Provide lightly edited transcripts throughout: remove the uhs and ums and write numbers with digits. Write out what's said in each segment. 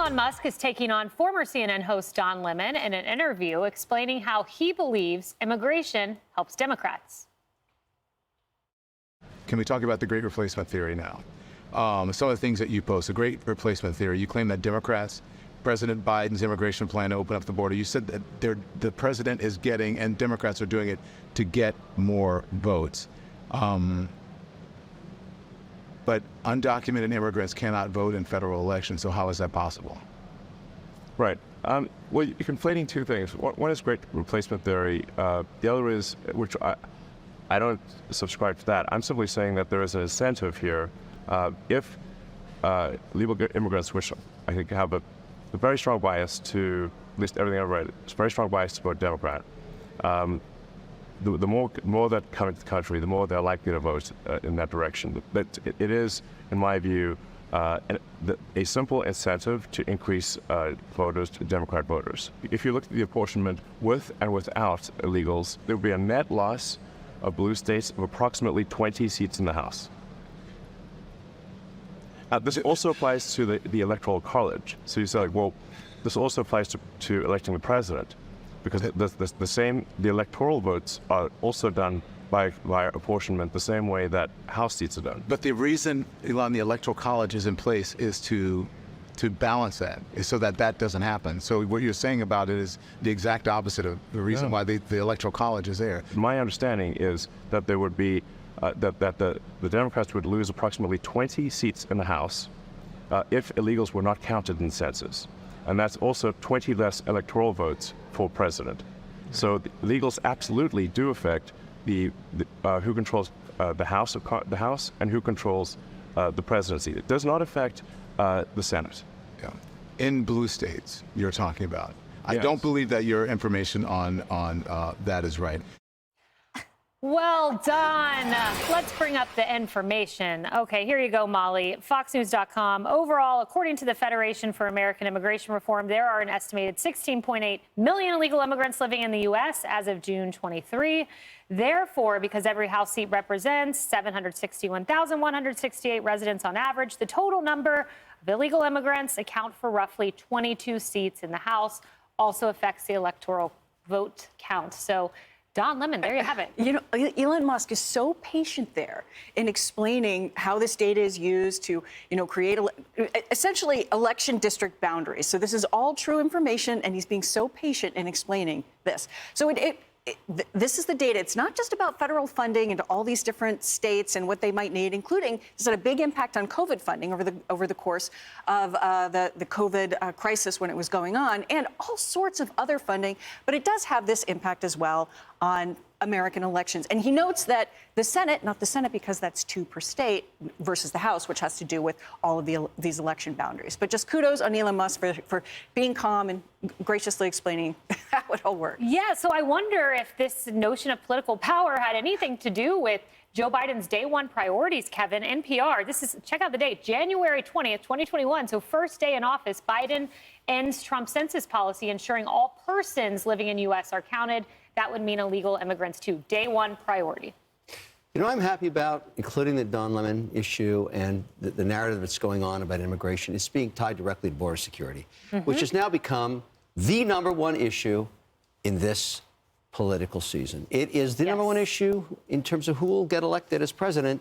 Elon Musk is taking on former CNN host Don Lemon in an interview explaining how he believes immigration helps Democrats. Can we talk about the great replacement theory now? Some of the things that you post, the great replacement theory, you claim that Democrats, President Biden's immigration plan to open up the border, you said that the president is getting, and Democrats are doing it to get more votes. But undocumented immigrants cannot vote in federal elections, so how is that possible? Right. Well, you're conflating two things. One is great replacement theory. The other is, which I don't subscribe to that. I'm simply saying that there is an incentive here. If legal immigrants, which I think have a very strong bias to, at least everything I've read, it's a very strong bias to vote Democrat. The more that come into the country, the more they're likely to vote in that direction. But it is, in my view, a simple incentive to increase voters, Democrat voters. If you look at the apportionment with and without illegals, there would be a net loss of blue states of approximately 20 seats in the House. This also applies to the Electoral College. So you say, like, well, this also applies to electing the president, because the electoral votes are also done by apportionment the same way that House seats are done. But the reason, Elon, the Electoral College is in place is to balance that, is so that doesn't happen. So what you're saying about it is the exact opposite of the reason why the Electoral College is there. My understanding is that there would be that the Democrats would lose approximately 20 seats in the House if illegals were not counted in the census. And that's also 20 less electoral votes for president. So the illegals absolutely do affect who controls the House and who controls the presidency. It does not affect the Senate. Yeah. In blue states, you're talking about. I Yes. don't believe that your information on that is right. Well done. Let's bring up the information. Okay, here you go, Molly. FoxNews.com. Overall, according to the Federation for American Immigration Reform, there are an estimated 16.8 million illegal immigrants living in the U.S. as of June 23. Therefore, because every House seat represents 761,168 residents on average, the total number of illegal immigrants account for roughly 22 seats in the House, also affects the electoral vote count. So, Don Lemon, there you have it. You know, Elon Musk is so patient there in explaining how this data is used to, create essentially election district boundaries. So this is all true information, and he's being so patient in explaining this. So this is the data. It's not just about federal funding into all these different states and what they might need, including this had a big impact on COVID funding over the course of the COVID crisis when it was going on, and all sorts of other funding. But it does have this impact as well on American elections. And he notes that the Senate, not the Senate because that's 2 per state versus the House, which has to do with all of these election boundaries. But just kudos on Elon Musk for being calm and graciously explaining how it all works. Yeah, so I wonder if this notion of political power had anything to do with Joe Biden's day one priorities, Kevin. NPR, check out the date, January 20th, 2021. So first day in office, Biden ends Trump's census policy, ensuring all persons living in U.S. are counted. That would mean illegal immigrants, too. Day one priority. You know, I'm happy about including the Don Lemon issue and the narrative that's going on about immigration. It's being tied directly to border security, which has now become the #1 issue in this political season. It is the #1 issue in terms of who will get elected as president.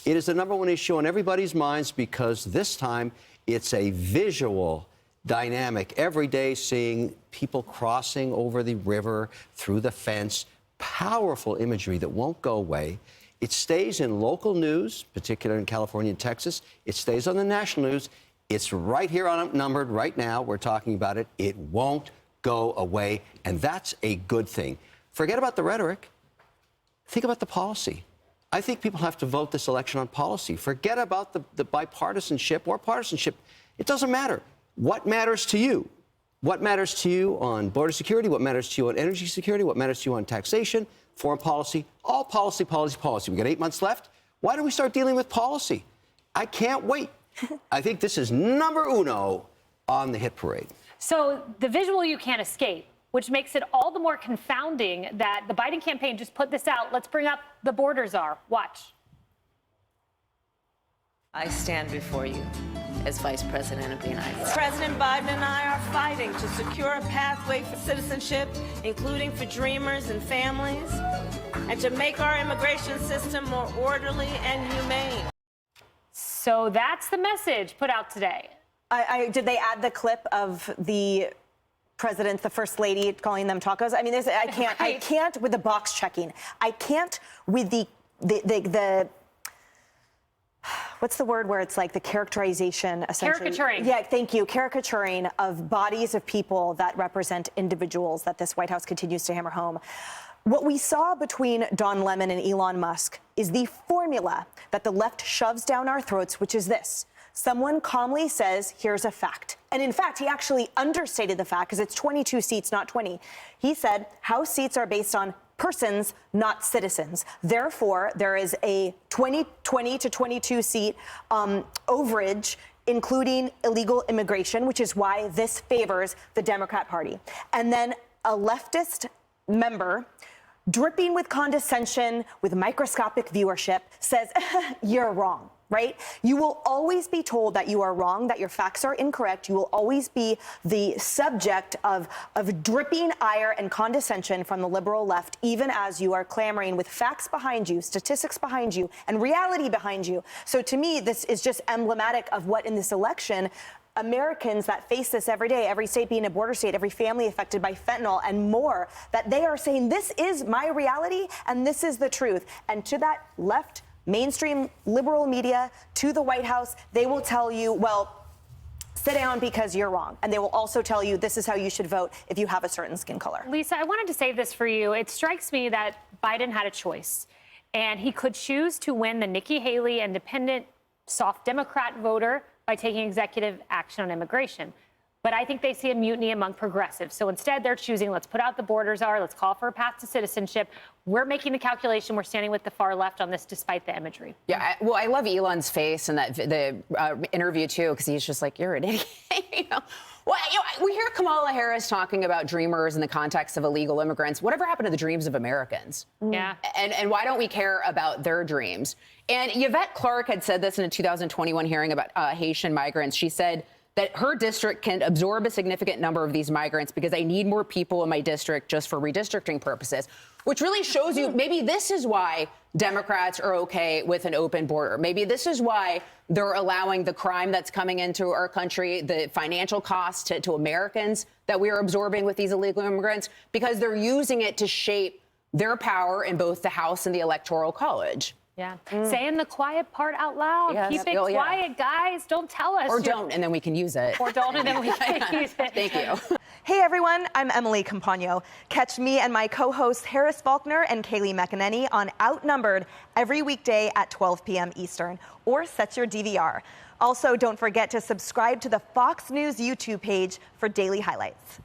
It is the #1 issue on everybody's minds because this time it's a visual dynamic. Every day seeing people crossing over the river, through the fence, powerful imagery that won't go away. It stays in local news, particularly in California and Texas. It stays on the national news. It's right here on Outnumbered right now. We're talking about it. It won't go away, and that's a good thing. Forget about the rhetoric. Think about the policy. I think people have to vote this election on policy. Forget about the bipartisanship or partisanship. It doesn't matter. What matters to you? What matters to you on border security? What matters to you on energy security? What matters to you on taxation, foreign policy? All policy, policy, policy. We got 8 months left. Why don't we start dealing with policy? I can't wait. I think this is #1 on the hit parade. So the visual you can't escape, which makes it all the more confounding that the Biden campaign just put this out. Let's bring up the border czar. Watch. I stand before you as Vice President of the United States. President Biden and I are fighting to secure a pathway for citizenship, including for dreamers and families, and to make our immigration system more orderly and humane. So that's the message put out today. Did they add the clip of the president, the first lady, calling them tacos? I mean, I can't. Right. I can't with the box checking. I can't with the what's the word where it's like the characterization, essentially? Caricaturing. Yeah, thank you. Caricaturing of bodies of people that represent individuals that this White House continues to hammer home. What we saw between Don Lemon and Elon Musk is the formula that the left shoves down our throats, which is this. Someone calmly says, here's a fact. And in fact, he actually understated the fact because it's 22 seats, not 20. He said House seats are based on persons, not citizens. Therefore, there is a 20 to 22 seat overage, including illegal immigration, which is why this favors the Democrat Party. And then a leftist member, dripping with condescension, with microscopic viewership, says, you're wrong. Right? You will always be told that you are wrong, that your facts are incorrect. You will always be the subject of dripping ire and condescension from the liberal left, even as you are clamoring with facts behind you, statistics behind you, and reality behind you. So to me, this is just emblematic of what in this election, Americans that face this every day, every state being a border state, every family affected by fentanyl and more, that they are saying, this is my reality and this is the truth. And to that left, mainstream liberal media, to the White House, they will tell you, well, sit down because you're wrong. And they will also tell you this is how you should vote if you have a certain skin color. Lisa, I wanted to save this for you. It strikes me that Biden had a choice, and he could choose to win the Nikki Haley independent soft Democrat voter by taking executive action on immigration. But I think they see a mutiny among progressives. So instead, they're choosing, let's put out the borders are, let's call for a path to citizenship. We're making the calculation. We're standing with the far left on this, despite the imagery. Yeah, well, I love Elon's face in the interview, too, because he's just like, you're an idiot. Well, we hear Kamala Harris talking about dreamers in the context of illegal immigrants. Whatever happened to the dreams of Americans? Yeah. And why don't we care about their dreams? And Yvette Clarke had said this in a 2021 hearing about Haitian migrants. She said that her district can absorb a significant number of these migrants because I need more people in my district just for redistricting purposes, which really shows you maybe this is why Democrats are okay with an open border. Maybe this is why they're allowing the crime that's coming into our country, the financial costs to Americans that we are absorbing with these illegal immigrants, because they're using it to shape their power in both the House and the Electoral College. Yeah. Saying the quiet part out loud. Yes. Keep it quiet, guys. Don't tell us. Or don't, and then we can use it. Or don't, and then we can use it. Thank you. Hey everyone, I'm Emily Campagno. Catch me and my co-hosts Harris Faulkner and Kaylee McEnany on Outnumbered every weekday at 12 p.m. Eastern, or set your DVR. Also, don't forget to subscribe to the Fox News YouTube page for daily highlights.